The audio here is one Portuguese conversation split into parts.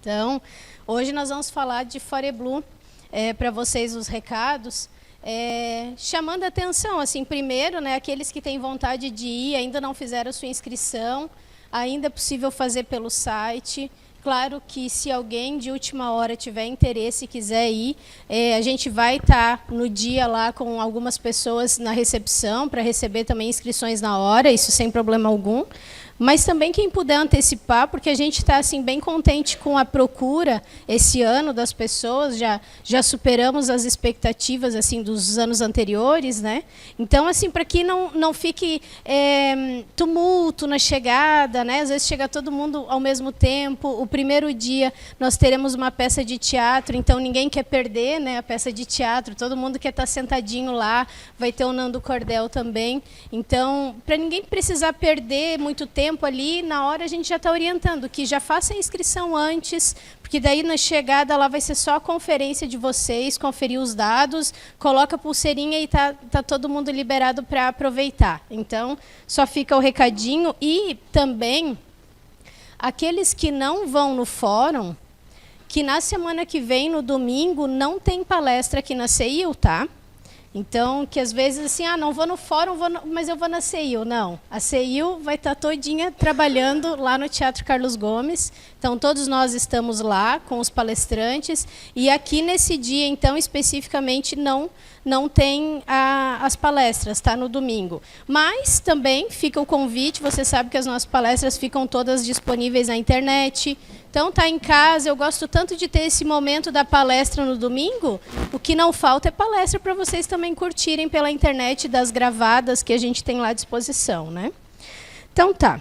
Então, hoje nós vamos falar de Foreblu, para vocês os recados, chamando a atenção, assim, primeiro, né, aqueles que têm vontade de ir, ainda não fizeram a sua inscrição, ainda é possível fazer pelo site. Claro que se alguém de última hora tiver interesse e quiser ir, a gente vai estar no dia lá com algumas pessoas na recepção, para receber também inscrições na hora, isso sem problema algum. Mas também quem puder antecipar, porque a gente está assim, bem contente com a procura esse ano das pessoas, já superamos as expectativas assim, dos anos anteriores, né? Então, assim, para que não fique tumulto na chegada, né? Às vezes chega todo mundo ao mesmo tempo. O primeiro dia nós teremos uma peça de teatro, então ninguém quer perder, né, a peça de teatro, todo mundo quer estar sentadinho lá, vai ter o Nando Cordel também. Então, para ninguém precisar perder muito tempo ali, na hora a gente já está orientando que já faça a inscrição antes, porque daí na chegada lá vai ser só a conferência de vocês, conferir os dados, coloca a pulseirinha e tá todo mundo liberado para aproveitar. Então, só fica o recadinho. E também, aqueles que não vão no fórum, que na semana que vem, no domingo, não tem palestra aqui na CEIU, tá? Então, que às vezes assim, não vou no fórum, mas eu vou na CEIU. Não, a CEIU vai estar todinha trabalhando lá no Teatro Carlos Gomes. Então, todos nós estamos lá com os palestrantes. E aqui nesse dia, então, especificamente, não tem as palestras, tá? No domingo. Mas também fica o convite, você sabe que as nossas palestras ficam todas disponíveis na internet. Então, tá em casa, eu gosto tanto de ter esse momento da palestra no domingo, o que não falta é palestra para vocês também curtirem pela internet das gravadas que a gente tem lá à disposição, né? Então, tá.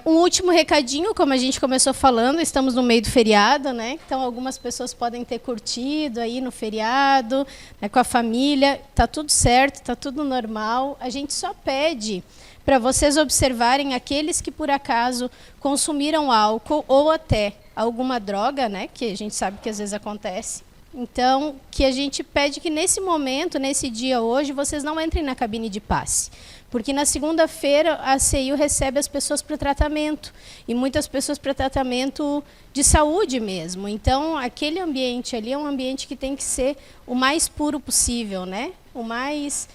Um último recadinho, como a gente começou falando, estamos no meio do feriado, né? Então, algumas pessoas podem ter curtido aí no feriado, né, com a família, tá tudo certo, tá tudo normal. A gente só pede para vocês observarem aqueles que, por acaso, consumiram álcool ou até alguma droga, né, que a gente sabe que às vezes acontece. Então, que a gente pede que nesse momento, nesse dia hoje, vocês não entrem na cabine de passe. Porque na segunda-feira a CEIU recebe as pessoas para o tratamento. E muitas pessoas para tratamento de saúde mesmo. Então, aquele ambiente ali é um ambiente que tem que ser o mais puro possível, né? O mais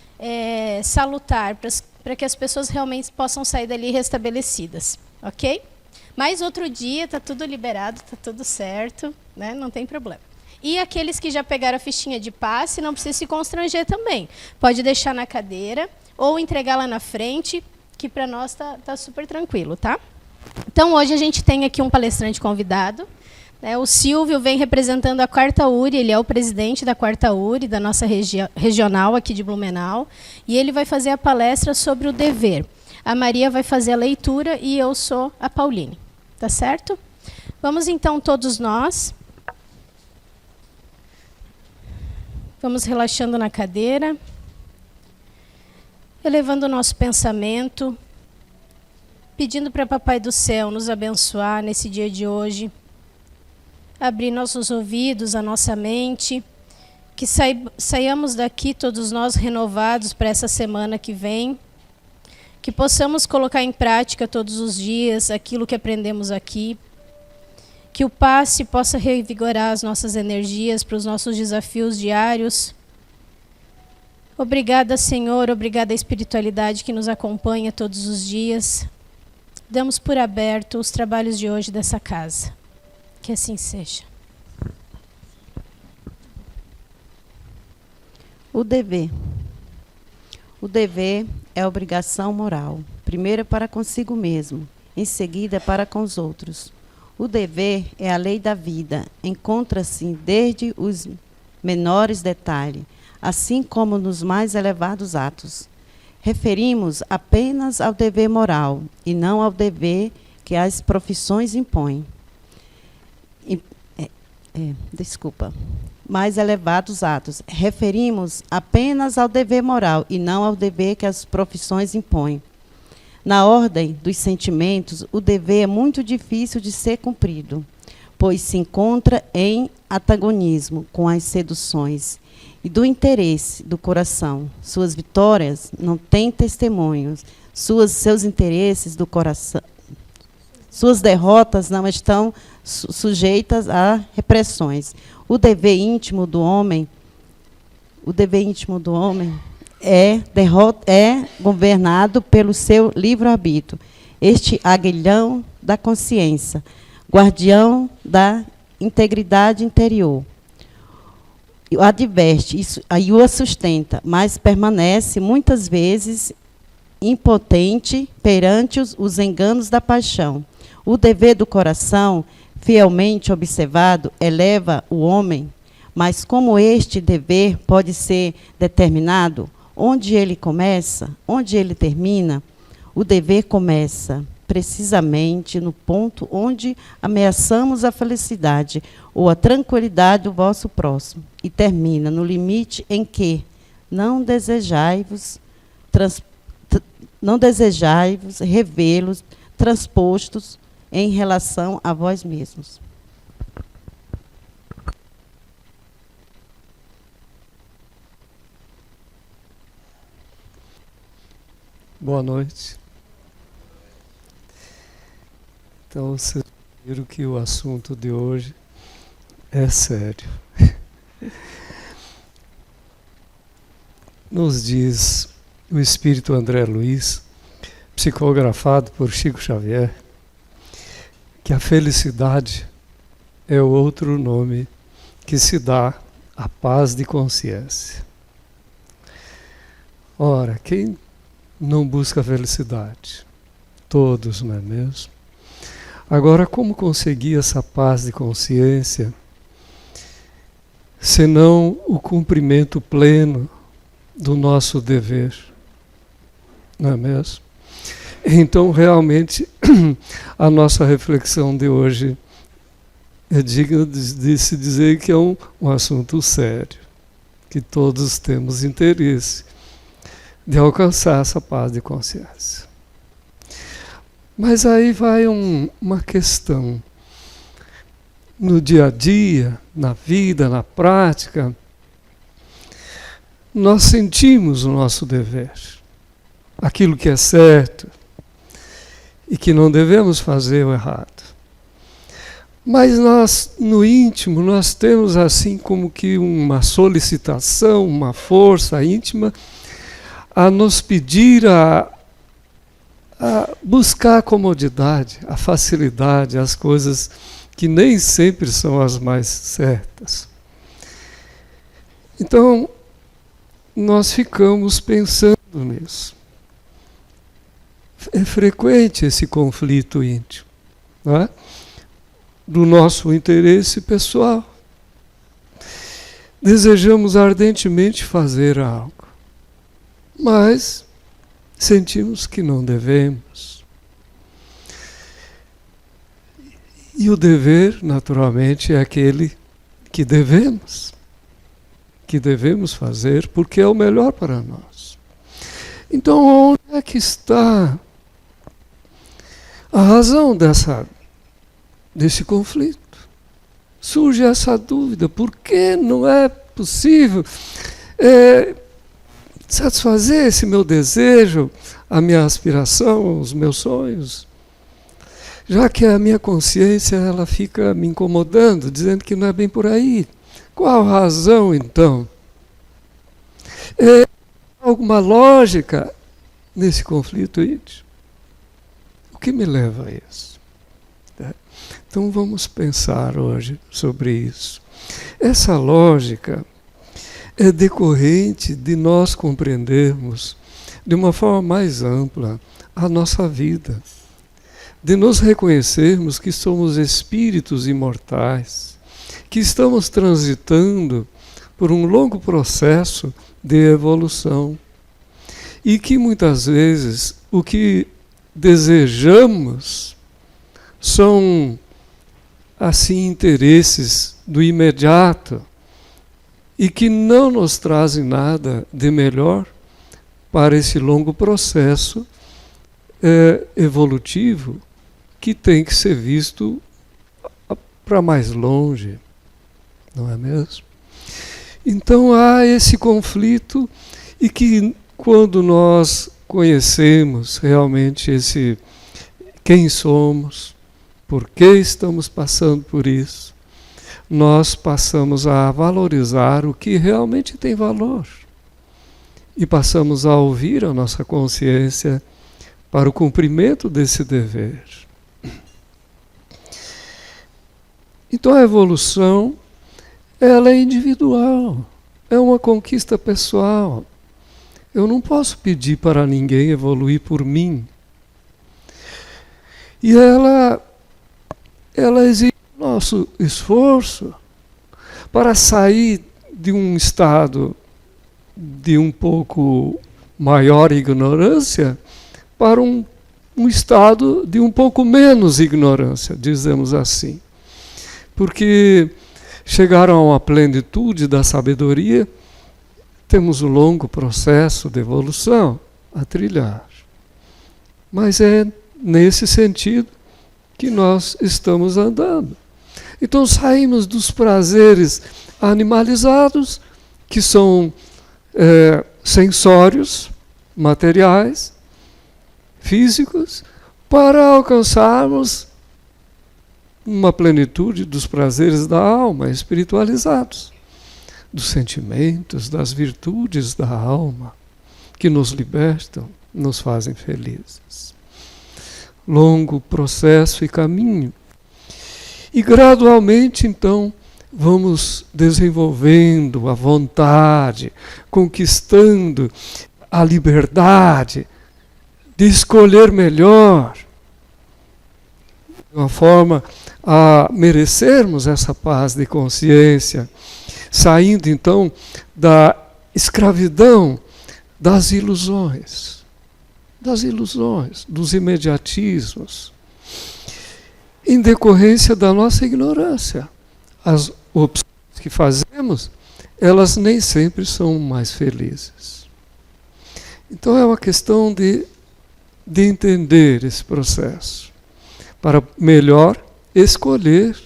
salutar, para que as pessoas realmente possam sair dali restabelecidas. Ok? Mas outro dia está tudo liberado, está tudo certo, né? Não tem problema. E aqueles que já pegaram a fichinha de passe, não precisa se constranger também. Pode deixar na cadeira ou entregar lá na frente, que para nós tá super tranquilo, tá? Então, hoje a gente tem aqui um palestrante convidado. O Silvio vem representando a Quarta URI, ele é o presidente da Quarta URI, da nossa regional aqui de Blumenau, e ele vai fazer a palestra sobre o dever. A Maria vai fazer a leitura e eu sou a Pauline. Tá certo? Vamos, então, todos nós. Vamos relaxando na cadeira, elevando o nosso pensamento, pedindo para Papai do Céu nos abençoar nesse dia de hoje, abrir nossos ouvidos, a nossa mente, que saiamos daqui todos nós renovados para essa semana que vem, que possamos colocar em prática todos os dias aquilo que aprendemos aqui, que o passe possa revigorar as nossas energias para os nossos desafios diários. Obrigada, Senhor, obrigada à espiritualidade que nos acompanha todos os dias. Damos por aberto os trabalhos de hoje dessa casa. Que assim seja. O dever. O dever é a obrigação moral, primeiro para consigo mesmo, em seguida para com os outros. O dever é a lei da vida, encontra-se desde os menores detalhes, assim como nos mais elevados atos. Referimos apenas ao dever moral, e não ao dever que as profissões impõem. Mais elevados atos. Referimos apenas ao dever moral, e não ao dever que as profissões impõem. Na ordem dos sentimentos, o dever é muito difícil de ser cumprido, pois se encontra em antagonismo com as seduções e do interesse do coração. Suas vitórias não têm testemunhos, seus interesses do coração, suas derrotas não estão sujeitas a repressões. O dever íntimo do homem é governado pelo seu livre-arbítrio. Este aguilhão da consciência, guardião da integridade interior, o adverte e o sustenta, mas permanece muitas vezes impotente perante os enganos da paixão. O dever do coração, fielmente observado, eleva o homem, mas como este dever pode ser determinado, onde ele começa, onde ele termina, o dever começa precisamente no ponto onde ameaçamos a felicidade ou a tranquilidade do vosso próximo, e termina no limite em que não desejai-vos revê-los transpostos em relação a vós mesmos. Boa noite. Então, vocês viram que o assunto de hoje é sério. Nos diz o espírito André Luiz, psicografado por Chico Xavier, que a felicidade é o outro nome que se dá à paz de consciência. Ora, quem não busca a felicidade? Todos, não é mesmo? Agora, como conseguir essa paz de consciência, senão o cumprimento pleno do nosso dever? Não é mesmo? Então, realmente, a nossa reflexão de hoje é digna de se dizer que é um assunto sério, que todos temos interesse de alcançar essa paz de consciência. Mas aí vai uma questão. No dia a dia, na vida, na prática, nós sentimos o nosso dever, aquilo que é certo e que não devemos fazer o errado. Mas nós, no íntimo, nós temos assim como que uma solicitação, uma força íntima a nos pedir a buscar a comodidade, a facilidade, as coisas que nem sempre são as mais certas. Então, nós ficamos pensando nisso. É frequente esse conflito íntimo, não é? Do nosso interesse pessoal. Desejamos ardentemente fazer algo, mas sentimos que não devemos. E o dever, naturalmente, é aquele que devemos fazer, porque é o melhor para nós. Então, onde é que está a razão desse conflito? Surge essa dúvida: por que não é possível satisfazer esse meu desejo, a minha aspiração, os meus sonhos? Já que a minha consciência ela fica me incomodando, dizendo que não é bem por aí. Qual a razão, então? Alguma lógica nesse conflito íntimo? O que me leva a isso? Então vamos pensar hoje sobre isso. Essa lógica é decorrente de nós compreendermos de uma forma mais ampla a nossa vida, de nos reconhecermos que somos espíritos imortais, que estamos transitando por um longo processo de evolução e que muitas vezes o que desejamos são assim interesses do imediato e que não nos trazem nada de melhor para esse longo processo evolutivo que tem que ser visto para mais longe, não é mesmo? Então há esse conflito e que quando nós conhecemos realmente quem somos, por que estamos passando por isso, nós passamos a valorizar o que realmente tem valor. E passamos a ouvir a nossa consciência para o cumprimento desse dever. Então a evolução, ela é individual, é uma conquista pessoal. Eu não posso pedir para ninguém evoluir por mim. E ela exige nosso esforço para sair de um estado de um pouco maior ignorância para um estado de um pouco menos ignorância, dizemos assim. Porque chegaram a uma plenitude da sabedoria, temos um longo processo de evolução a trilhar. Mas é nesse sentido que nós estamos andando. Então saímos dos prazeres animalizados, que são sensórios, materiais, físicos, para alcançarmos uma plenitude dos prazeres da alma, espiritualizados, dos sentimentos, das virtudes da alma, que nos libertam, nos fazem felizes. Longo processo e caminho. E gradualmente, então, vamos desenvolvendo a vontade, conquistando a liberdade de escolher melhor, de uma forma a merecermos essa paz de consciência, saindo então da escravidão das ilusões, dos imediatismos, em decorrência da nossa ignorância. As opções que fazemos, elas nem sempre são mais felizes. Então é uma questão de entender esse processo, para melhor escolher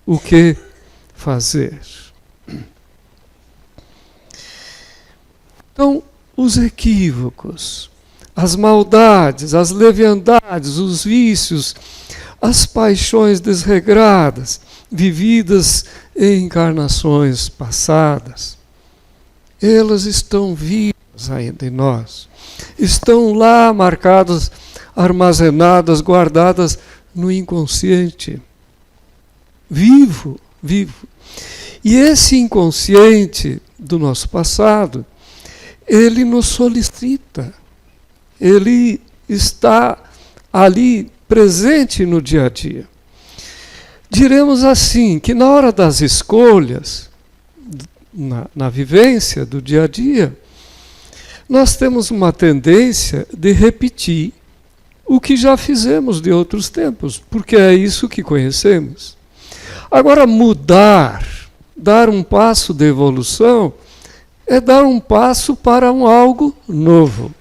o que fazer. Então, os equívocos, as maldades, as leviandades, os vícios, as paixões desregradas, vividas em encarnações passadas, elas estão vivas ainda em nós. Estão lá marcadas, armazenadas, guardadas no inconsciente. Vivo. E esse inconsciente do nosso passado, ele nos solicita. Ele está ali presente no dia a dia. Diremos assim, que na hora das escolhas, na vivência do dia a dia, nós temos uma tendência de repetir o que já fizemos de outros tempos, porque é isso que conhecemos. Agora, mudar, dar um passo de evolução, é dar um passo para algo novo.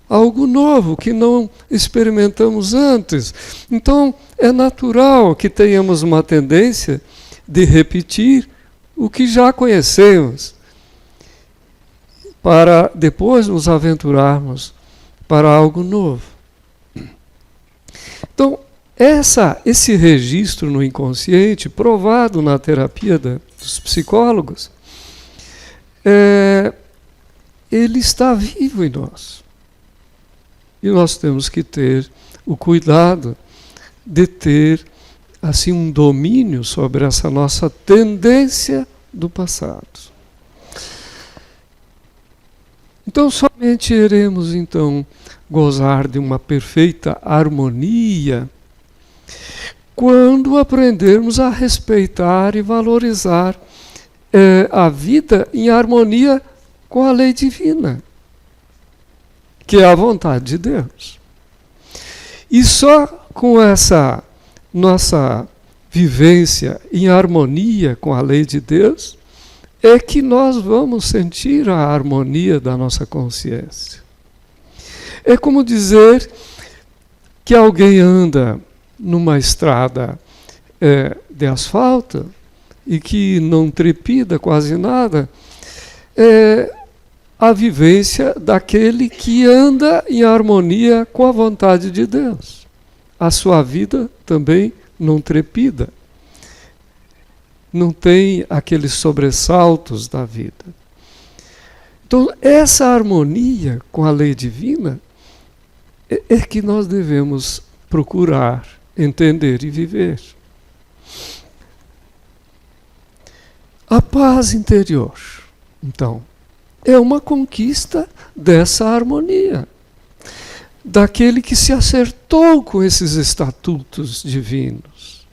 Algo novo que não experimentamos antes. Então, é natural que tenhamos uma tendência de repetir o que já conhecemos, para depois nos aventurarmos para algo novo. Então, esse registro no inconsciente, provado na terapia dos psicólogos, ele está vivo em nós. E nós temos que ter o cuidado de ter assim um domínio sobre essa nossa tendência do passado. Então somente iremos então gozar de uma perfeita harmonia quando aprendermos a respeitar e valorizar a vida em harmonia com a lei divina, que é a vontade de Deus. E só com essa nossa vivência em harmonia com a lei de Deus é que nós vamos sentir a harmonia da nossa consciência. É como dizer que alguém anda numa estrada de asfalto e que não trepida quase nada, a vivência daquele que anda em harmonia com a vontade de Deus. a sua vida também não trepida. Não tem aqueles sobressaltos da vida. Então, essa harmonia com a lei divina é que nós devemos procurar, entender e viver. A paz interior, então, é uma conquista dessa harmonia, daquele que se acertou com esses estatutos divinos,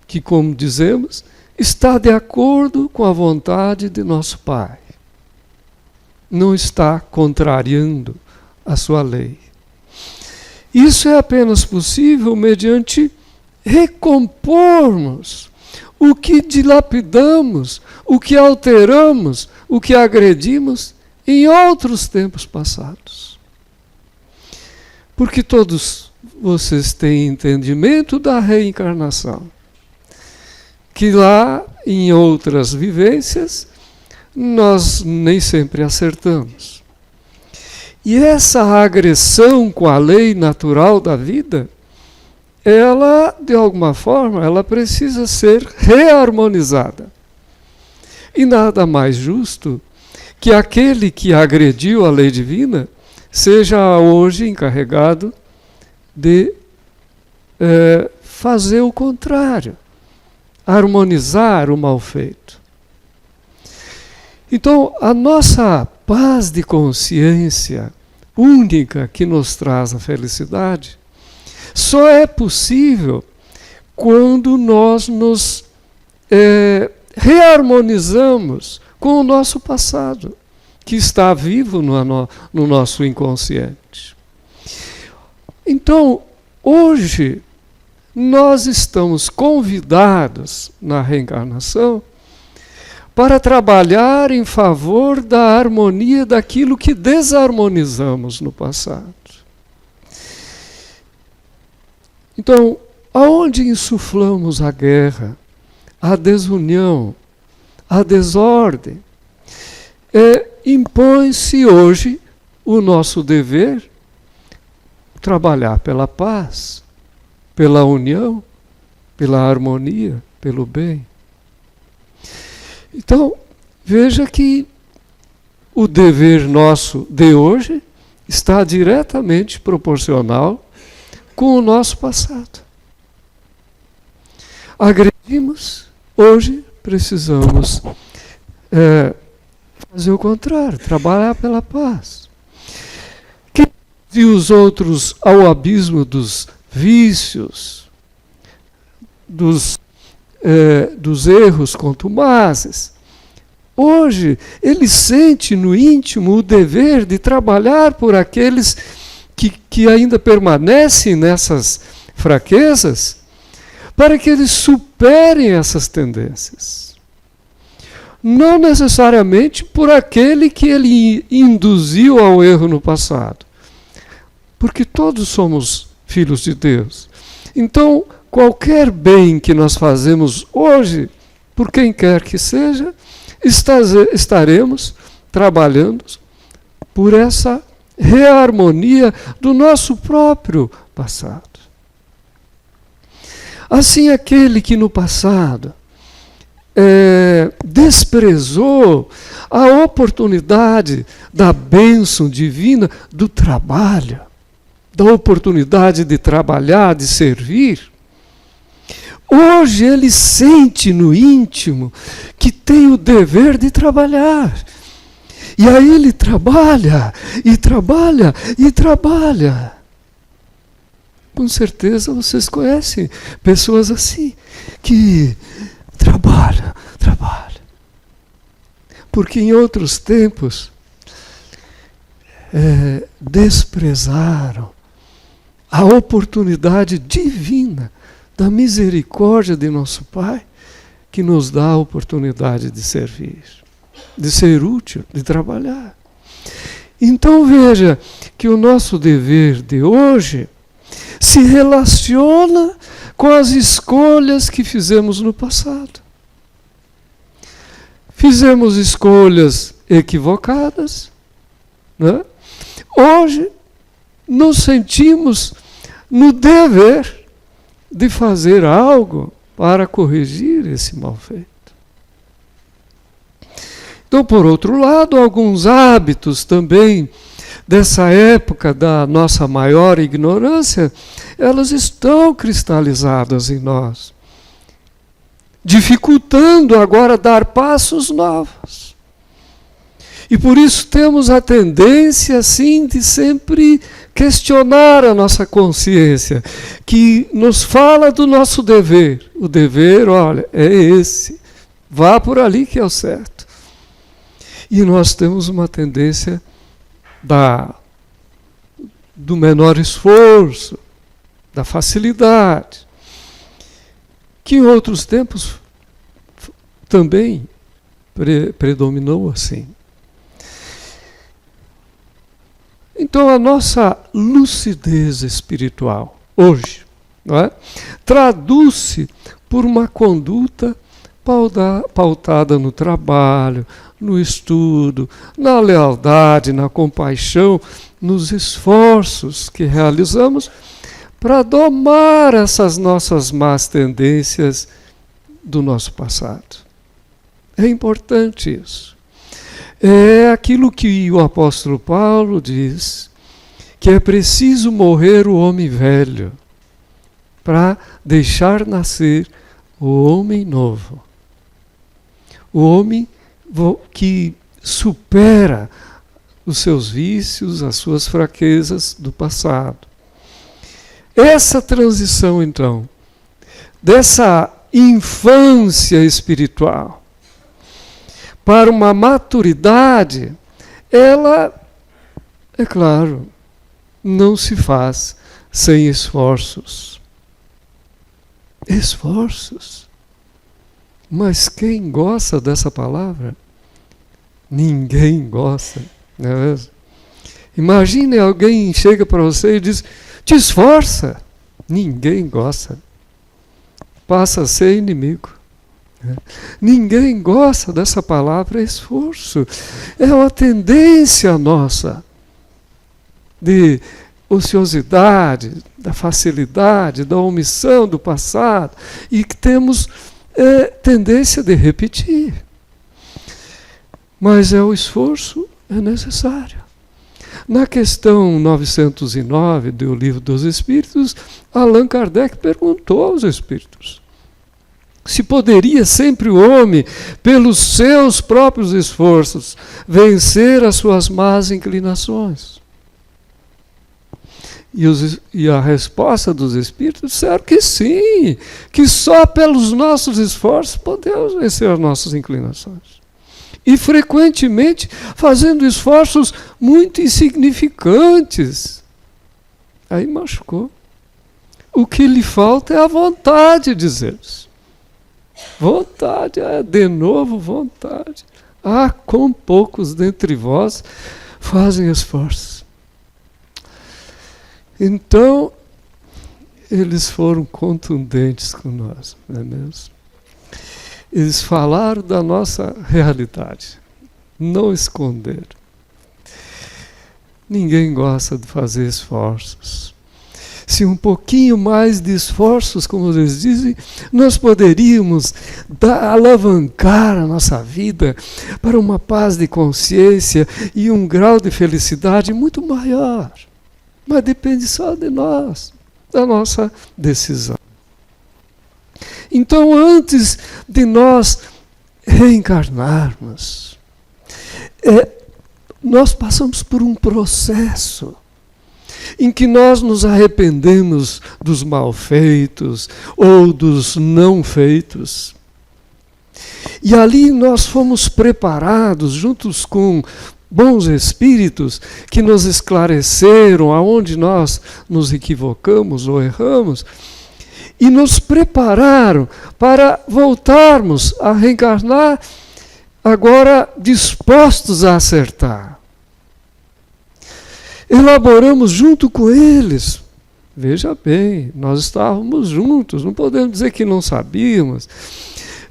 que, como dizemos, está de acordo com a vontade de nosso Pai. Não está contrariando a sua lei. Isso é apenas possível mediante recompormos o que dilapidamos, o que alteramos, o que agredimos em outros tempos passados. Porque todos vocês têm entendimento da reencarnação, que lá, em outras vivências, nós nem sempre acertamos. E essa agressão com a lei natural da vida, ela, de alguma forma, ela precisa ser reharmonizada. E nada mais justo que aquele que agrediu a lei divina seja hoje encarregado de fazer o contrário, harmonizar o mal feito. Então, a nossa paz de consciência única que nos traz a felicidade só é possível quando nós nos reharmonizamos com o nosso passado, que está vivo no nosso inconsciente. Então, hoje, nós estamos convidados na reencarnação para trabalhar em favor da harmonia daquilo que desarmonizamos no passado. Então, aonde insuflamos a guerra, a desunião, a desordem, impõe-se hoje o nosso dever trabalhar pela paz, pela união, pela harmonia, pelo bem. Então, veja que o dever nosso de hoje está diretamente proporcional com o nosso passado. Agredimos, hoje precisamos fazer o contrário, trabalhar pela paz. Quem viu os outros ao abismo dos vícios, dos erros contumazes, hoje ele sente no íntimo o dever de trabalhar por aqueles que ainda permanecem nessas fraquezas, para que eles superem essas tendências. Não necessariamente por aquele que ele induziu ao erro no passado, porque todos somos filhos de Deus. Então, qualquer bem que nós fazemos hoje, por quem quer que seja, estaremos trabalhando por essa reharmonia do nosso próprio passado. Assim, aquele que no passado desprezou a oportunidade da bênção divina do trabalho, da oportunidade de trabalhar, de servir, hoje ele sente no íntimo que tem o dever de trabalhar. E aí ele trabalha, e trabalha, e trabalha. Com certeza vocês conhecem pessoas assim, que trabalham. Porque em outros tempos desprezaram a oportunidade divina da misericórdia de nosso Pai, que nos dá a oportunidade de servir, de ser útil, de trabalhar. Então veja que o nosso dever de hoje se relaciona com as escolhas que fizemos no passado. Fizemos escolhas equivocadas, né? Hoje nos sentimos no dever de fazer algo para corrigir esse mal feito. Então, por outro lado, alguns hábitos também dessa época da nossa maior ignorância, elas estão cristalizadas em nós, dificultando agora dar passos novos. E por isso temos a tendência, sim, de sempre questionar a nossa consciência, que nos fala do nosso dever. O dever, olha, é esse. Vá por ali que é o certo. E nós temos uma tendência do menor esforço, da facilidade, que em outros tempos também predominou assim. Então a nossa lucidez espiritual hoje, não é, traduz-se por uma conduta pautada no trabalho, no estudo, na lealdade, na compaixão, nos esforços que realizamos para domar essas nossas más tendências do nosso passado. É importante isso. É aquilo que o apóstolo Paulo diz, que é preciso morrer o homem velho para deixar nascer o homem novo. O homem que supera os seus vícios, as suas fraquezas do passado. Essa transição, então, dessa infância espiritual para uma maturidade, ela, é claro, não se faz sem esforços. Esforços. Mas quem gosta dessa palavra? Ninguém gosta, não é mesmo? Imagine alguém chega para você e diz, te esforça. Ninguém gosta. Passa a ser inimigo. Ninguém gosta dessa palavra esforço. É uma tendência nossa de ociosidade, da facilidade, da omissão do passado, e que temos tendência de repetir. Mas o esforço é necessário. Na questão 909 do Livro dos Espíritos, Allan Kardec perguntou aos Espíritos se poderia sempre o homem, pelos seus próprios esforços, vencer as suas más inclinações. E a resposta dos Espíritos disseram que sim, que só pelos nossos esforços podemos vencer as nossas inclinações. E frequentemente fazendo esforços muito insignificantes. Aí machucou. O que lhe falta é a vontade, diz eles. Vontade, de novo vontade. Quão poucos dentre vós fazem esforços. Então, eles foram contundentes com nós, não é mesmo? Eles falaram da nossa realidade, não esconderam. Ninguém gosta de fazer esforços. Se um pouquinho mais de esforços, como eles dizem, nós poderíamos alavancar a nossa vida para uma paz de consciência e um grau de felicidade muito maior. Mas depende só de nós, da nossa decisão. Então, antes de nós reencarnarmos, nós passamos por um processo em que nós nos arrependemos dos malfeitos ou dos não feitos. E ali nós fomos preparados, juntos com bons espíritos, que nos esclareceram aonde nós nos equivocamos ou erramos, e nos prepararam para voltarmos a reencarnar, agora dispostos a acertar. Elaboramos junto com eles. Veja bem, nós estávamos juntos, não podemos dizer que não sabíamos.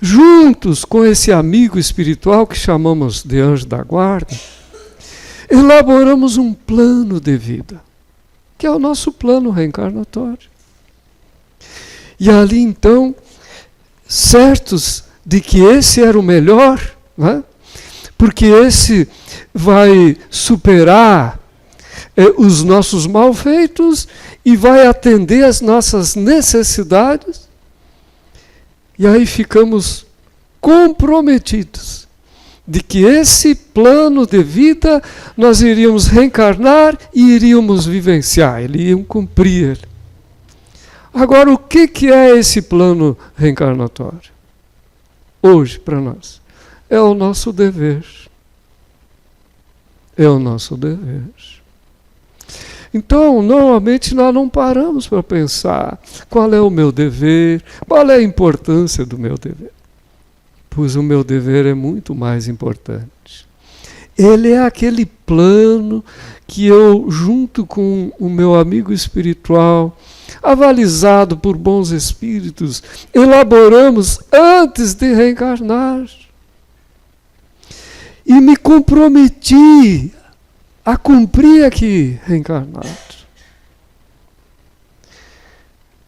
Juntos com esse amigo espiritual que chamamos de anjo da guarda, elaboramos um plano de vida. que é o nosso plano reencarnatório. E ali então, certos de que esse era o melhor, né? Porque esse vai superar os nossos malfeitos e vai atender às nossas necessidades, e aí ficamos comprometidos de que esse plano de vida nós iríamos reencarnar e iríamos vivenciar, iríamos cumprir ele. Agora, o que é esse plano reencarnatório? Hoje, para nós, é o nosso dever. É o nosso dever. Então, normalmente nós não paramos para pensar qual é o meu dever, qual é a importância do meu dever. Pois o meu dever é muito mais importante. Ele é aquele plano que eu, junto com o meu amigo espiritual, avalizado por bons espíritos, elaboramos antes de reencarnar. E me comprometi a cumprir aqui reencarnado.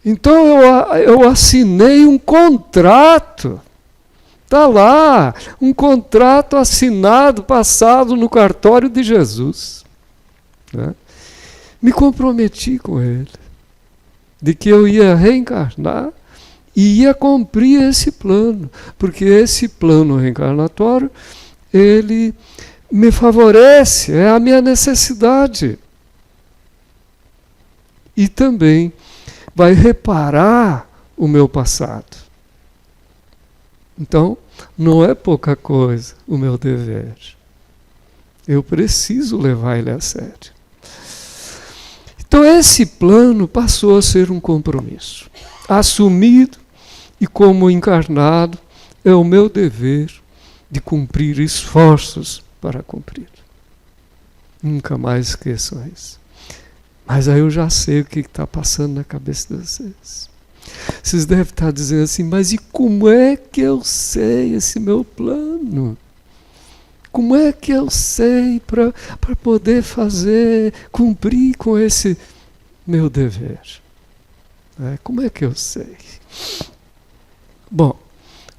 Então eu assinei um contrato. Está lá, um contrato assinado, passado no cartório de Jesus. Né? Me comprometi com ele, de que eu ia reencarnar e ia cumprir esse plano, porque esse plano reencarnatório, ele me favorece, é a minha necessidade. E também vai reparar o meu passado. Então, não é pouca coisa o meu dever. Eu preciso levar ele a sério. Então, esse plano passou a ser um compromisso. Assumido e como encarnado, é o meu dever de cumprir esforços para cumprir. Nunca mais esqueçam isso. Mas aí eu já sei o que está passando na cabeça de vocês. Vocês devem estar dizendo assim, mas e como é que eu sei esse meu plano? Como é que eu sei para poder cumprir com esse meu dever? Como é que eu sei? Bom,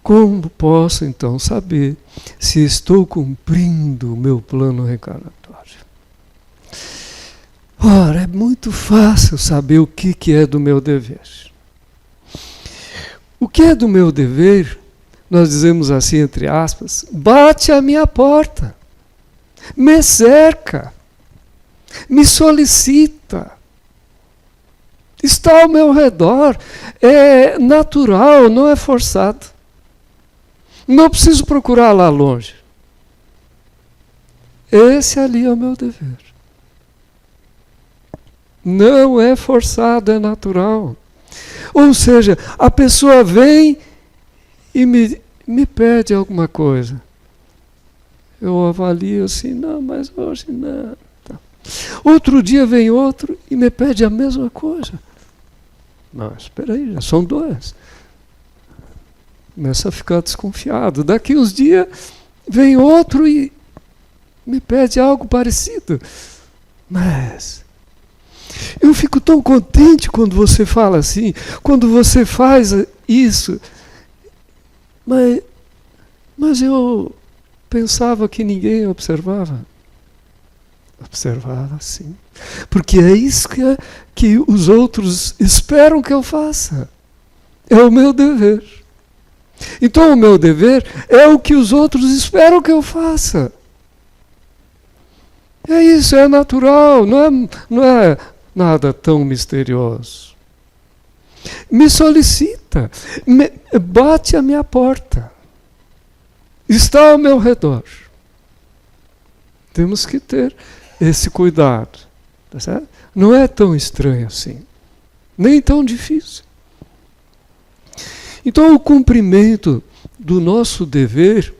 como posso então saber se estou cumprindo o meu plano reencarnatório? Ora, é muito fácil saber o que é do meu dever. O que é do meu dever, nós dizemos assim, entre aspas, bate à minha porta, me cerca, me solicita, está ao meu redor, é natural, não é forçado. Não preciso procurar lá longe. Esse ali é o meu dever. Não é forçado, é natural. Ou seja, a pessoa vem e me pede alguma coisa. Eu avalio assim, não, mas hoje não. Tá. Outro dia vem outro e me pede a mesma coisa. Não, espera aí, já são dois. Começa a ficar desconfiado. Daqui uns dias vem outro e me pede algo parecido. Mas eu fico tão contente quando você fala assim, quando você faz isso. Mas eu pensava que ninguém observava. Observava, sim. Porque é isso que os outros esperam que eu faça. É o meu dever. Então o meu dever é o que os outros esperam que eu faça. É isso, é natural, não é nada tão misterioso. Me solicita, bate à minha porta, está ao meu redor. Temos que ter esse cuidado. Tá certo? Não é tão estranho assim, nem tão difícil. Então o cumprimento do nosso dever,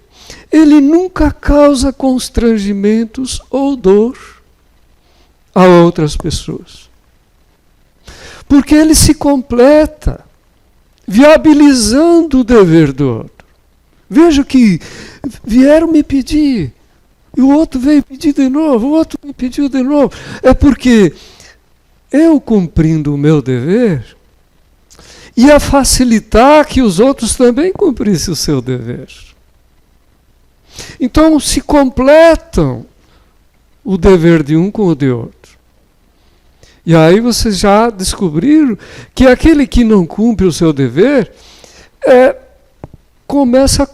ele nunca causa constrangimentos ou dor a outras pessoas. Porque ele se completa, viabilizando o dever do outro. Veja que vieram me pedir, e o outro veio pedir de novo, o outro me pediu de novo. É porque eu cumprindo o meu dever, ia facilitar que os outros também cumprissem o seu dever. Então se completam o dever de um com o de outro. E aí vocês já descobriram que aquele que não cumpre o seu dever começa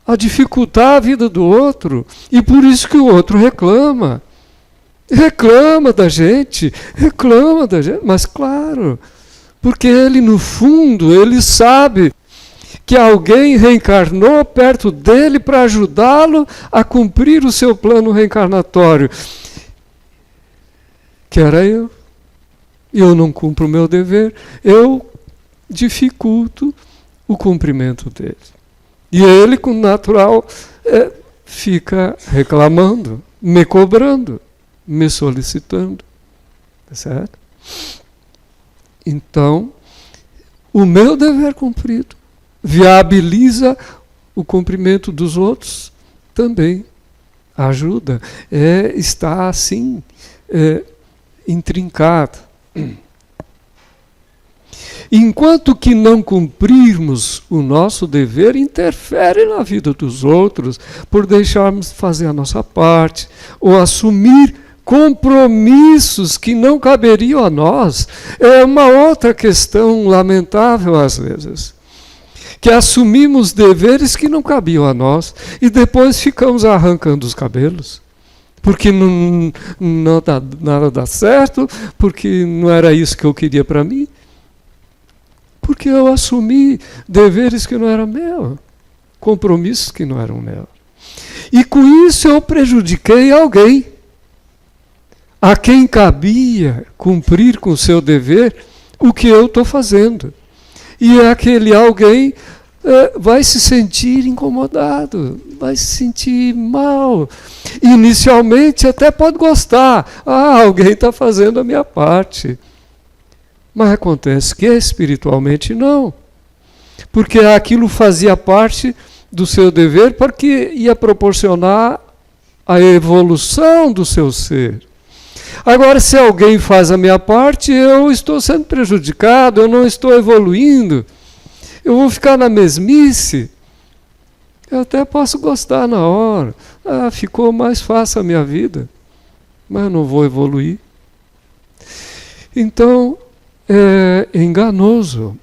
a dificultar a vida do outro. E por isso que o outro reclama. Reclama da gente, mas claro, porque ele no fundo, ele sabe que alguém reencarnou perto dele para ajudá-lo a cumprir o seu plano reencarnatório, que era eu. Eu não cumpro o meu dever, eu dificulto o cumprimento dele. E ele, com natural, fica reclamando, me cobrando, me solicitando. Certo? Então, o meu dever cumprido viabiliza o cumprimento dos outros também. Ajuda. Está assim, intrincado. Enquanto que não cumprirmos o nosso dever, interfere na vida dos outros, por deixarmos de fazer a nossa parte, ou assumir compromissos que não caberiam a nós. É uma outra questão lamentável às vezes, que assumimos deveres que não cabiam a nós, e depois ficamos arrancando os cabelos. Porque nada dá certo, porque não era isso que eu queria para mim. Porque eu assumi deveres que não eram meus, compromissos que não eram meus. E com isso eu prejudiquei alguém, a quem cabia cumprir com o seu dever o que eu estou fazendo. E aquele alguém vai se sentir incomodado, vai se sentir mal. Inicialmente até pode gostar. Alguém está fazendo a minha parte. Mas acontece que espiritualmente não. Porque aquilo fazia parte do seu dever porque ia proporcionar a evolução do seu ser. Agora, se alguém faz a minha parte, eu estou sendo prejudicado, eu não estou evoluindo. Eu vou ficar na mesmice. Eu até posso gostar na hora. Ficou mais fácil a minha vida. Mas eu não vou evoluir. Então, é enganoso.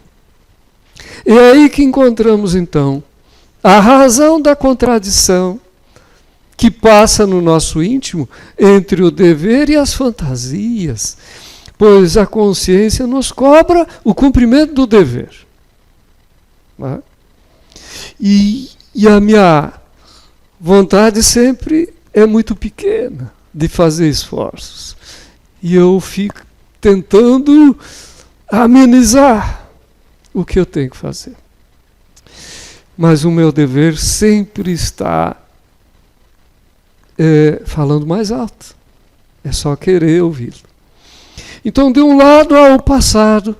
É aí que encontramos, então, a razão da contradição que passa no nosso íntimo entre o dever e as fantasias. Pois a consciência nos cobra o cumprimento do dever. E a minha vontade sempre é muito pequena de fazer esforços. E eu fico tentando amenizar o que eu tenho que fazer. Mas o meu dever sempre está falando mais alto. É só querer ouvi-lo. Então, de um lado há o passado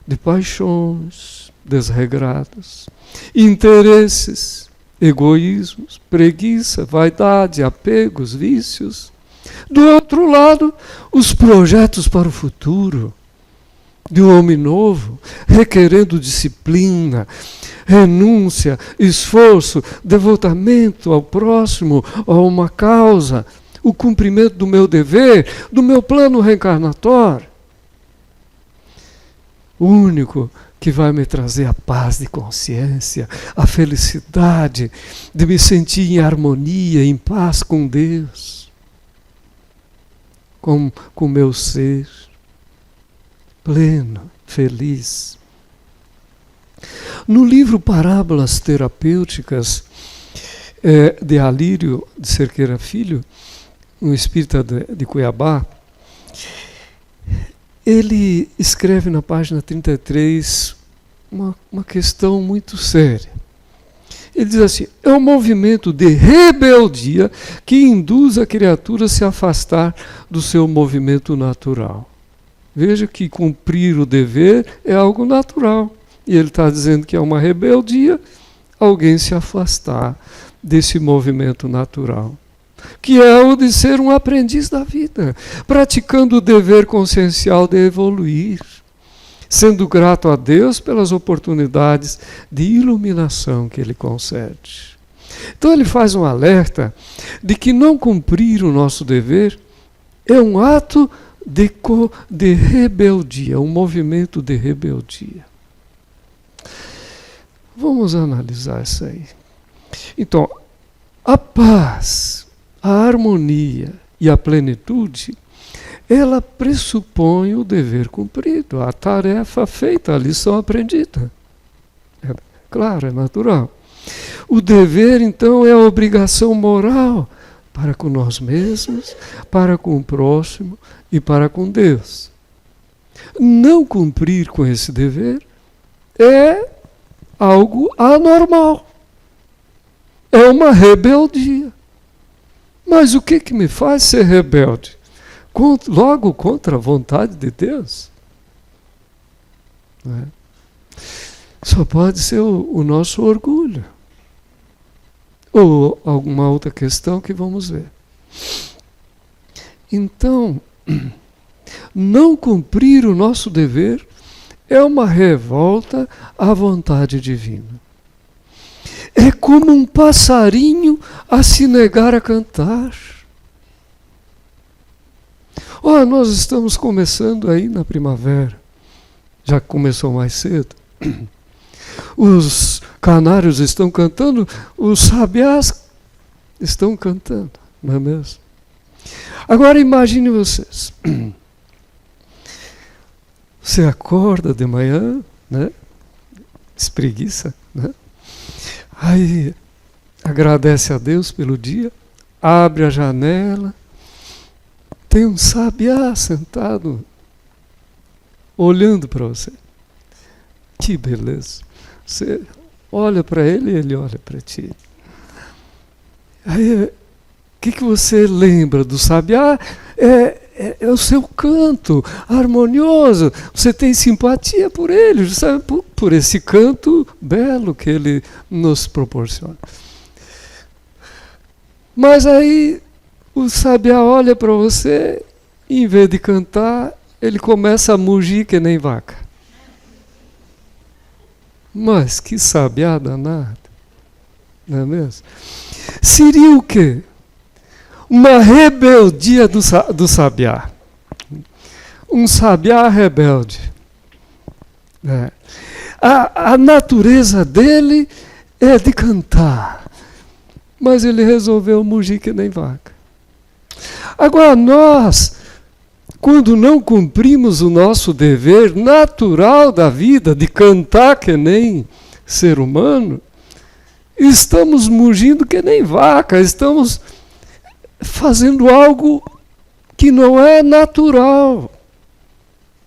de paixões desregradas, interesses, egoísmos, preguiça, vaidade, apegos, vícios. Do outro lado, os projetos para o futuro, de um homem novo, requerendo disciplina, renúncia, esforço, devotamento ao próximo, a uma causa, o cumprimento do meu dever, do meu plano reencarnatório. O único que vai me trazer a paz de consciência, a felicidade de me sentir em harmonia, em paz com Deus, com o meu ser, pleno, feliz. No livro Parábolas Terapêuticas, de Alírio de Cerqueira Filho, um espírita de Cuiabá, ele escreve na página 33 uma questão muito séria. Ele diz assim: é um movimento de rebeldia que induz a criatura a se afastar do seu movimento natural. Veja que cumprir o dever é algo natural. E ele está dizendo que é uma rebeldia alguém se afastar desse movimento natural. que é o de ser um aprendiz da vida, praticando o dever consciencial de evoluir, sendo grato a Deus pelas oportunidades de iluminação que Ele concede. Então ele faz um alerta de que não cumprir o nosso dever é um ato de rebeldia, um movimento de rebeldia. Vamos analisar isso aí. Então, a paz, a harmonia e a plenitude, ela pressupõe o dever cumprido, a tarefa feita, a lição aprendida. É claro, é natural. O dever, então, é a obrigação moral para com nós mesmos, para com o próximo e para com Deus. Não cumprir com esse dever é algo anormal. É uma rebeldia. Mas o que me faz ser rebelde? Logo contra a vontade de Deus? Não é? Só pode ser o nosso orgulho. Ou alguma outra questão que vamos ver. Então, não cumprir o nosso dever é uma revolta à vontade divina. É como um passarinho a se negar a cantar. Nós estamos começando aí na primavera. Já começou mais cedo. Os canários estão cantando, os sabiás estão cantando, não é mesmo? Agora imagine vocês. Você acorda de manhã, né? Espreguiça, né? Aí agradece a Deus pelo dia, abre a janela, tem um sabiá sentado, olhando para você. Que beleza! Você olha para ele e ele olha para ti. Aí, o que você lembra do sabiá? É o seu canto harmonioso. Você tem simpatia por ele, sabe? Por esse canto belo que ele nos proporciona. Mas aí o sabiá olha para você e, em vez de cantar, ele começa a mugir que nem vaca. Mas que sabiá danado, não é mesmo? Seria o quê? Uma rebeldia do sabiá. Um sabiá rebelde. A natureza dele é de cantar, mas ele resolveu mugir que nem vaca. Agora nós, quando não cumprimos o nosso dever natural da vida, de cantar que nem ser humano, estamos mugindo que nem vaca, estamos fazendo algo que não é natural,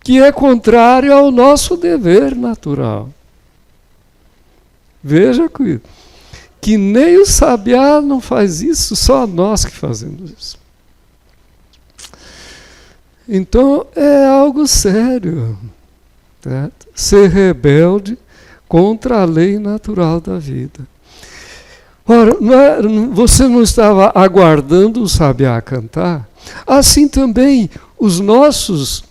que é contrário ao nosso dever natural. Veja que nem o sabiá não faz isso, só nós que fazemos isso. Então é algo sério, tá? Ser rebelde contra a lei natural da vida. Ora, você não estava aguardando o sabiá cantar? Assim também os nossos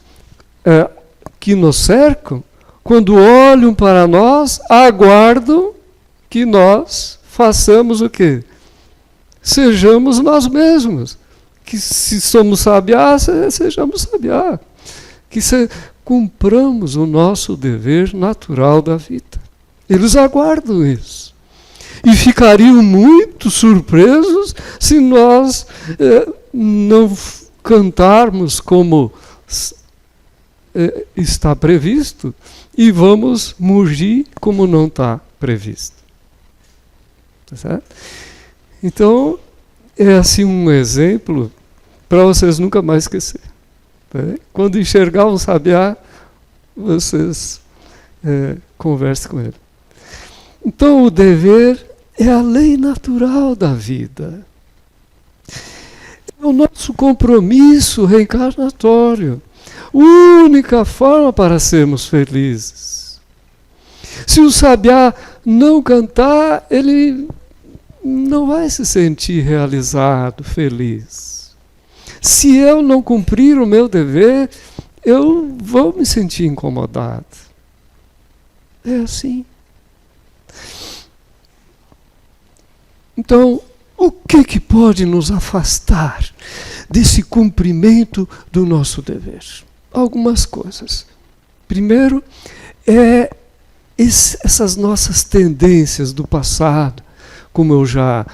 que nos cercam, quando olham para nós, aguardam que nós façamos o quê? Sejamos nós mesmos. Que se somos sabiá, sejamos sabiá. Que cumpramos o nosso dever natural da vida. Eles aguardam isso. E ficariam muito surpresos se nós não cantarmos como está previsto e vamos mugir como não está previsto. Tá certo? Então, é assim um exemplo para vocês nunca mais esquecerem. Tá? Quando enxergar um sabiá, vocês conversem com ele. Então, o dever é a lei natural da vida. É o nosso compromisso reencarnatório. Única forma para sermos felizes. Se o sabiá não cantar, ele não vai se sentir realizado, feliz. Se eu não cumprir o meu dever, eu vou me sentir incomodado. É assim. Então, o que pode nos afastar desse cumprimento do nosso dever? Algumas coisas. Primeiro, essas nossas tendências do passado, como eu já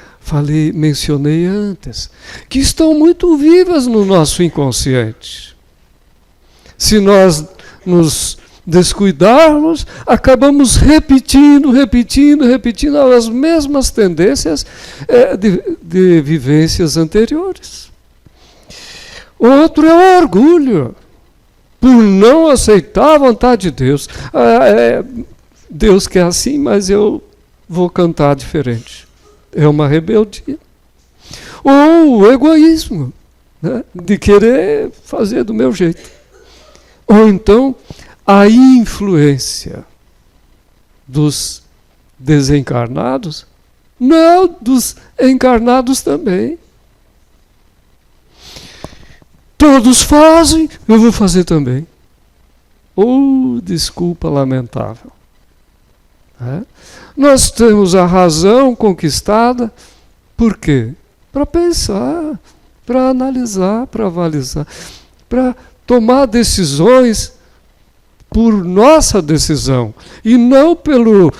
mencionei antes, que estão muito vivas no nosso inconsciente. Se nós nos descuidarmos, acabamos repetindo as mesmas tendências de vivências anteriores. Outro é o orgulho, por não aceitar a vontade de Deus. Deus quer assim, mas eu vou cantar diferente. É uma rebeldia. Ou o egoísmo, né, de querer fazer do meu jeito. Ou então a influência dos desencarnados, não, dos encarnados também. Todos fazem, eu vou fazer também. Desculpa lamentável. Nós temos a razão conquistada, por quê? Para pensar, para analisar, para avalizar, para tomar decisões por nossa decisão e não pelo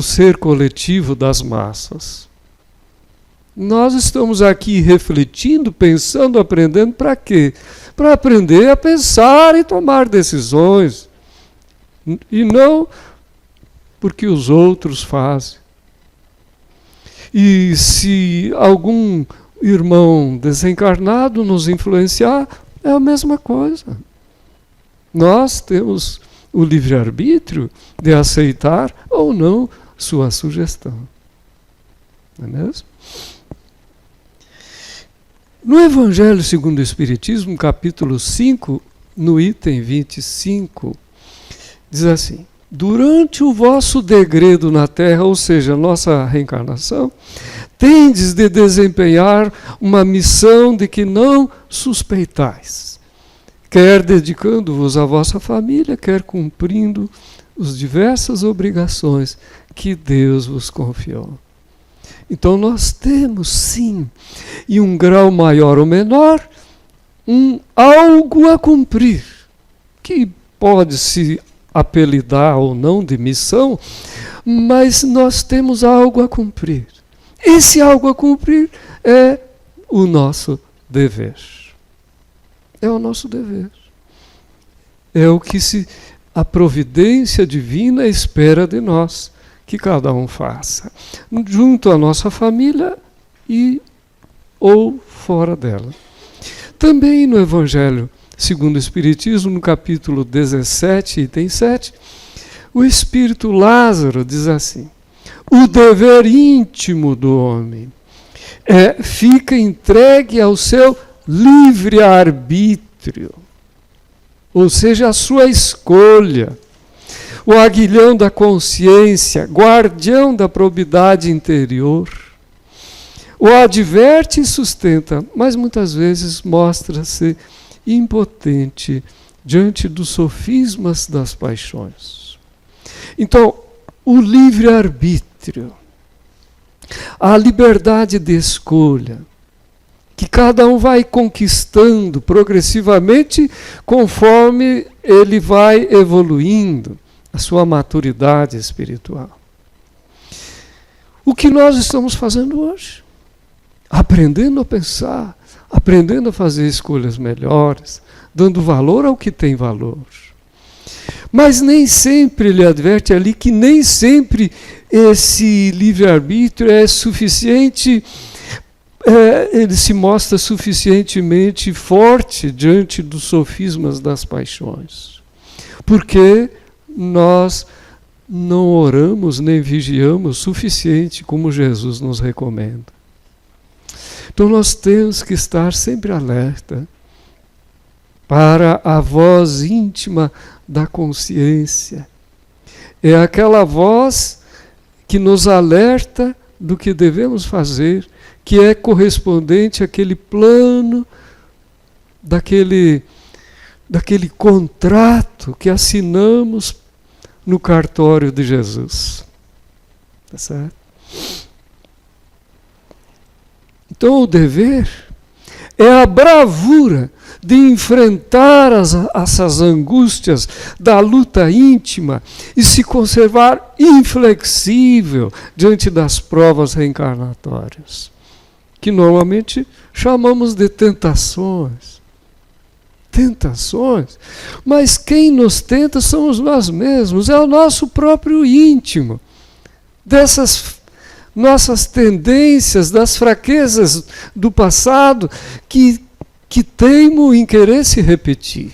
ser coletivo das massas. Nós estamos aqui refletindo, pensando, aprendendo para quê? Para aprender a pensar e tomar decisões. E não porque os outros fazem. E se algum irmão desencarnado nos influenciar, é a mesma coisa. Nós temos o livre-arbítrio de aceitar ou não sua sugestão. Não é mesmo? No Evangelho segundo o Espiritismo, capítulo 5, no item 25, diz assim: durante o vosso degredo na terra, ou seja, nossa reencarnação, tendes de desempenhar uma missão de que não suspeitais, quer dedicando-vos à vossa família, quer cumprindo as diversas obrigações que Deus vos confiou. Então nós temos sim, em um grau maior ou menor, algo a cumprir, que pode se apelidar ou não de missão, mas nós temos algo a cumprir. Esse algo a cumprir é o nosso dever. É o nosso dever. É o que a providência divina espera de nós, que cada um faça, junto à nossa família ou fora dela. Também no Evangelho segundo o Espiritismo, no capítulo 17, item 7, o Espírito Lázaro diz assim: o dever íntimo do homem fica entregue ao seu livre-arbítrio, ou seja, a sua escolha. O aguilhão da consciência, guardião da probidade interior, o adverte e sustenta, mas muitas vezes mostra-se impotente diante dos sofismas das paixões. Então, o livre-arbítrio, a liberdade de escolha, que cada um vai conquistando progressivamente conforme ele vai evoluindo a sua maturidade espiritual. O que nós estamos fazendo hoje? Aprendendo a pensar, aprendendo a fazer escolhas melhores, dando valor ao que tem valor. Mas nem sempre ele adverte ali que nem sempre esse livre-arbítrio é suficiente, ele se mostra suficientemente forte diante dos sofismas das paixões. Porque nós não oramos nem vigiamos o suficiente como Jesus nos recomenda. Então nós temos que estar sempre alerta para a voz íntima da consciência. É aquela voz que nos alerta do que devemos fazer, que é correspondente àquele plano, daquele contrato que assinamos no cartório de Jesus. Tá certo? Então o dever é a bravura de enfrentar essas angústias da luta íntima e se conservar inflexível diante das provas reencarnatórias, que normalmente chamamos de tentações. Tentações, mas quem nos tenta somos nós mesmos, é o nosso próprio íntimo, dessas nossas tendências, das fraquezas do passado que teimam em querer se repetir,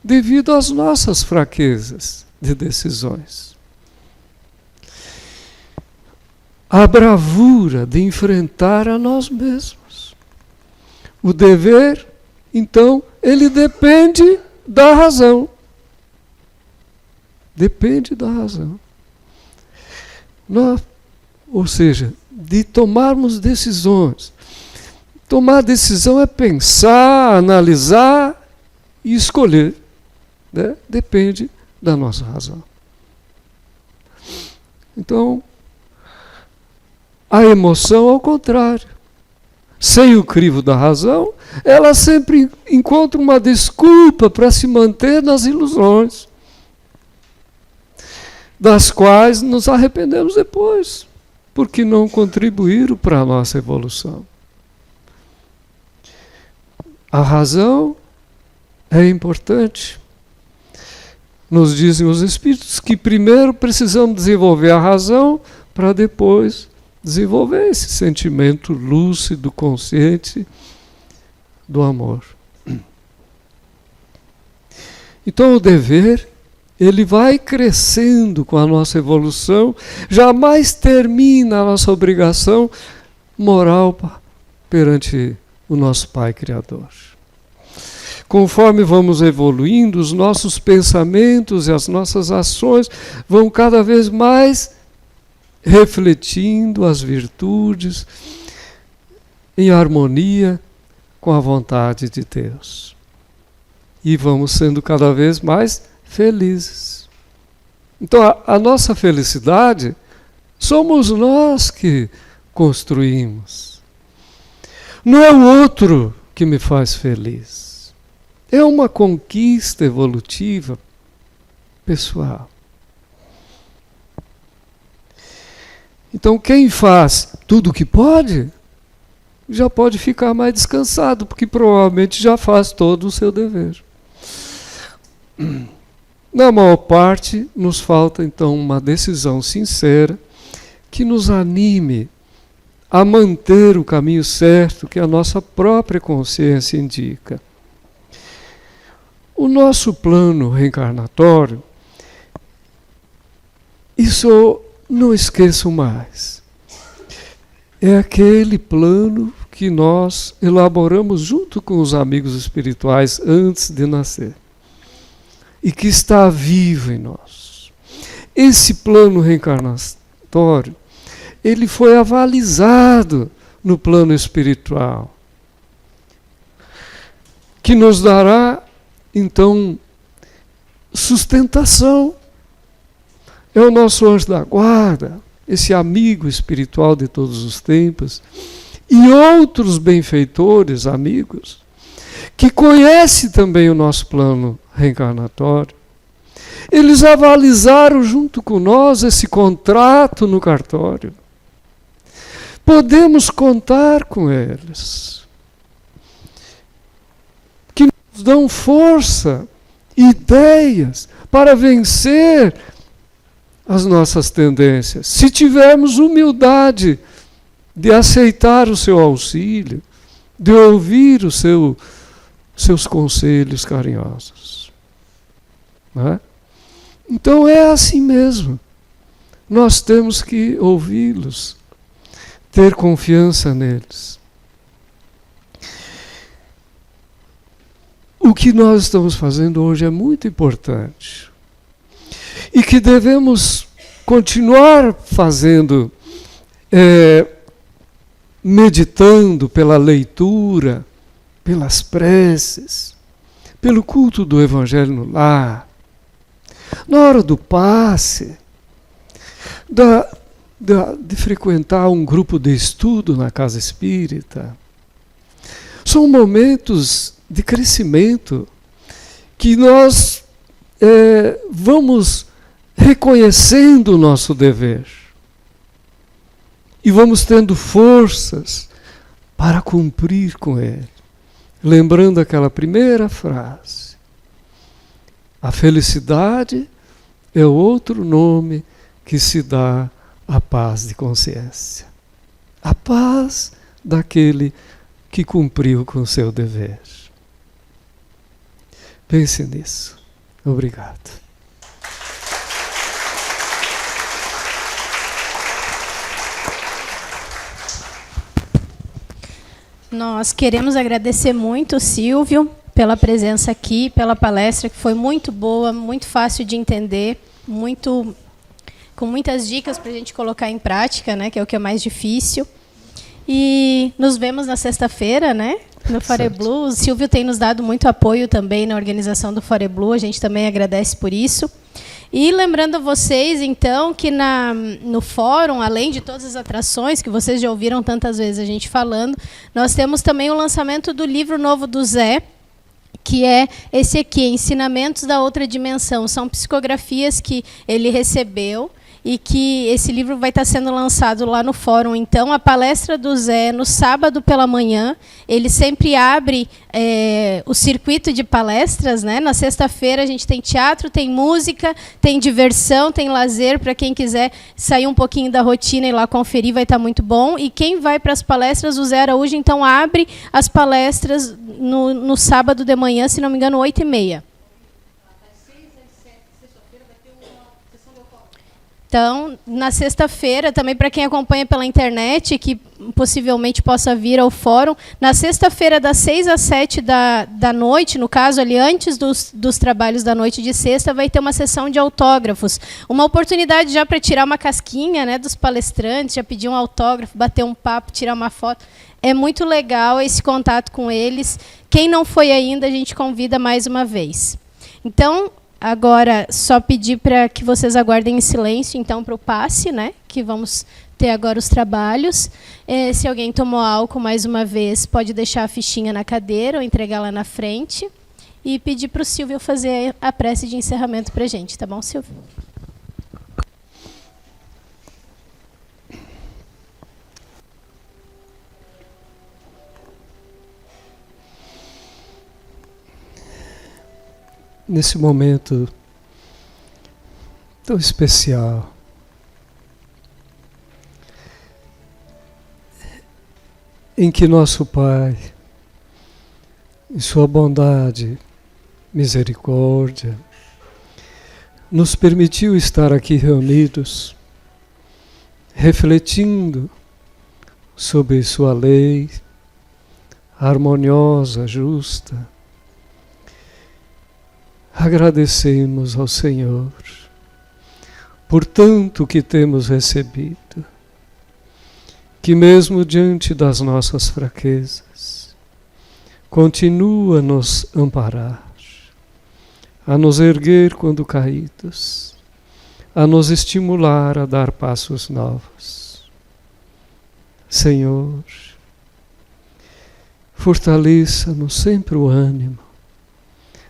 devido às nossas fraquezas de decisões. A bravura de enfrentar a nós mesmos. O dever, então, ele depende da razão. Depende da razão. Ou seja, de tomarmos decisões. Tomar decisão é pensar, analisar e escolher. Né? Depende da nossa razão. Então, a emoção, ao contrário. Sem o crivo da razão, ela sempre encontra uma desculpa para se manter nas ilusões, das quais nos arrependemos depois, porque não contribuíram para a nossa evolução. A razão é importante. Nos dizem os Espíritos que primeiro precisamos desenvolver a razão para depois desenvolver esse sentimento lúcido, consciente do amor. Então o dever, ele vai crescendo com a nossa evolução, jamais termina a nossa obrigação moral perante o nosso Pai Criador. Conforme vamos evoluindo, os nossos pensamentos e as nossas ações vão cada vez mais refletindo as virtudes em harmonia com a vontade de Deus. E vamos sendo cada vez mais felizes. Então a nossa felicidade somos nós que construímos. Não é o outro que me faz feliz. É uma conquista evolutiva pessoal. Então quem faz tudo o que pode, já pode ficar mais descansado, porque provavelmente já faz todo o seu dever. Na maior parte, nos falta então uma decisão sincera que nos anime a manter o caminho certo que a nossa própria consciência indica. O nosso plano reencarnatório, isso não esqueçam mais, é aquele plano que nós elaboramos junto com os amigos espirituais antes de nascer e que está vivo em nós. Esse plano reencarnatório, ele foi avalizado no plano espiritual, que nos dará então sustentação. É o nosso anjo da guarda, esse amigo espiritual de todos os tempos, e outros benfeitores, amigos, que conhecem também o nosso plano reencarnatório. Eles avalizaram junto com nós esse contrato no cartório. Podemos contar com eles, que nos dão força, ideias para vencer as nossas tendências, se tivermos humildade de aceitar o seu auxílio, de ouvir seus conselhos carinhosos. Não é? Então é assim mesmo. Nós temos que ouvi-los, ter confiança neles. O que nós estamos fazendo hoje é muito importante. E que devemos continuar fazendo, meditando pela leitura, pelas preces, pelo culto do Evangelho no lar, na hora do passe, de frequentar um grupo de estudo na casa espírita. São momentos de crescimento que nós vamos reconhecendo o nosso dever e vamos tendo forças para cumprir com ele. Lembrando aquela primeira frase: a felicidade é outro nome que se dá à paz de consciência. A paz daquele que cumpriu com o seu dever. Pense nisso. Obrigado. Nós queremos agradecer muito, Silvio, pela presença aqui, pela palestra, que foi muito boa, muito fácil de entender, com muitas dicas para a gente colocar em prática, né, que é o que é mais difícil. E nos vemos na sexta-feira, né, no ForeBlue. O Silvio tem nos dado muito apoio também na organização do ForeBlue, a gente também agradece por isso. E lembrando a vocês, então, que no fórum, além de todas as atrações que vocês já ouviram tantas vezes a gente falando, nós temos também o lançamento do livro novo do Zé, que é esse aqui, Ensinamentos da Outra Dimensão. São psicografias que ele recebeu e que esse livro vai estar sendo lançado lá no fórum. Então, a palestra do Zé, no sábado pela manhã, ele sempre abre o circuito de palestras, né? Na sexta-feira a gente tem teatro, tem música, tem diversão, tem lazer, para quem quiser sair um pouquinho da rotina e lá conferir, vai estar muito bom. E quem vai para as palestras, o Zé Araújo, então, abre as palestras no sábado de manhã, se não me engano, 8h30. Então, na sexta-feira, também para quem acompanha pela internet, que possivelmente possa vir ao fórum, na sexta-feira, das 6 às 7 da noite, no caso, ali antes dos trabalhos da noite de sexta, vai ter uma sessão de autógrafos. Uma oportunidade já para tirar uma casquinha, né, dos palestrantes, já pedir um autógrafo, bater um papo, tirar uma foto. É muito legal esse contato com eles. Quem não foi ainda, a gente convida mais uma vez. Então, agora, só pedir para que vocês aguardem em silêncio, então, para o passe, né? Que vamos ter agora os trabalhos. Se alguém tomou álcool, mais uma vez, pode deixar a fichinha na cadeira ou entregar lá na frente. E pedir para o Silvio fazer a prece de encerramento para a gente. Tá bom, Silvio? Nesse momento tão especial, em que nosso Pai, em sua bondade, misericórdia, nos permitiu estar aqui reunidos, refletindo sobre sua lei harmoniosa, justa. Agradecemos ao Senhor por tanto que temos recebido, que mesmo diante das nossas fraquezas, continua a nos amparar, a nos erguer quando caídos, a nos estimular a dar passos novos. Senhor, fortaleça-nos sempre o ânimo,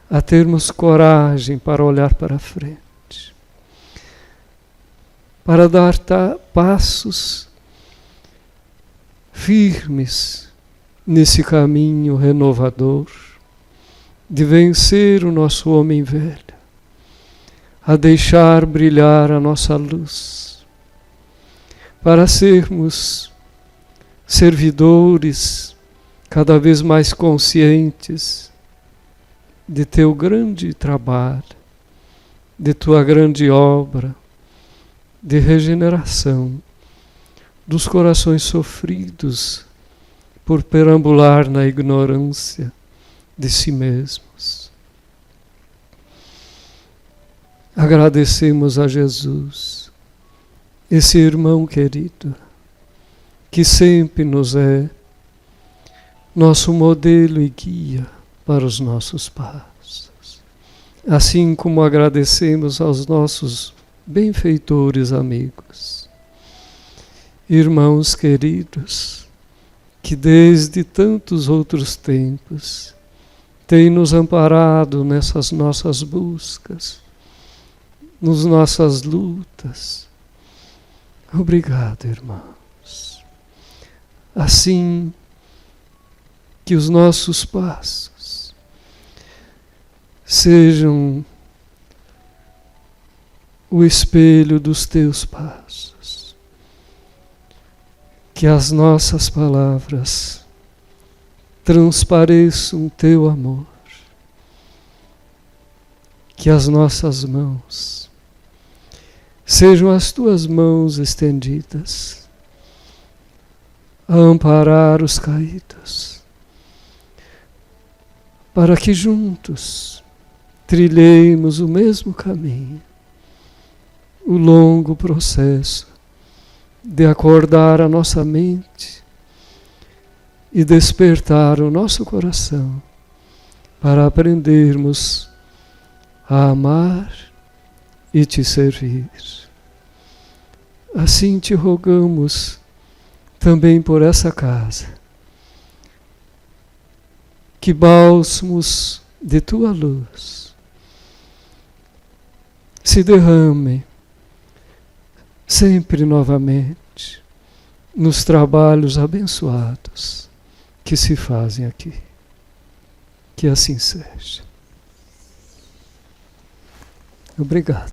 a termos coragem para olhar para frente, para dar passos firmes nesse caminho renovador de vencer o nosso homem velho, a deixar brilhar a nossa luz, para sermos servidores cada vez mais conscientes de teu grande trabalho, de tua grande obra de regeneração dos corações sofridos por perambular na ignorância de si mesmos. Agradecemos a Jesus esse irmão querido, que sempre nos é nosso modelo e guia para os nossos passos. Assim como agradecemos aos nossos benfeitores amigos, irmãos queridos, que desde tantos outros tempos têm nos amparado nessas nossas buscas, nas nossas lutas. Obrigado, irmãos. Assim que os nossos passos sejam o espelho dos teus passos, que as nossas palavras transpareçam teu amor, que as nossas mãos sejam as tuas mãos estendidas a amparar os caídos, para que juntos trilhemos o mesmo caminho, o longo processo de acordar a nossa mente e despertar o nosso coração para aprendermos a amar e te servir. Assim te rogamos também por essa casa, que bálsamos de tua luz se derramem sempre novamente nos trabalhos abençoados que se fazem aqui. Que assim seja. Obrigado.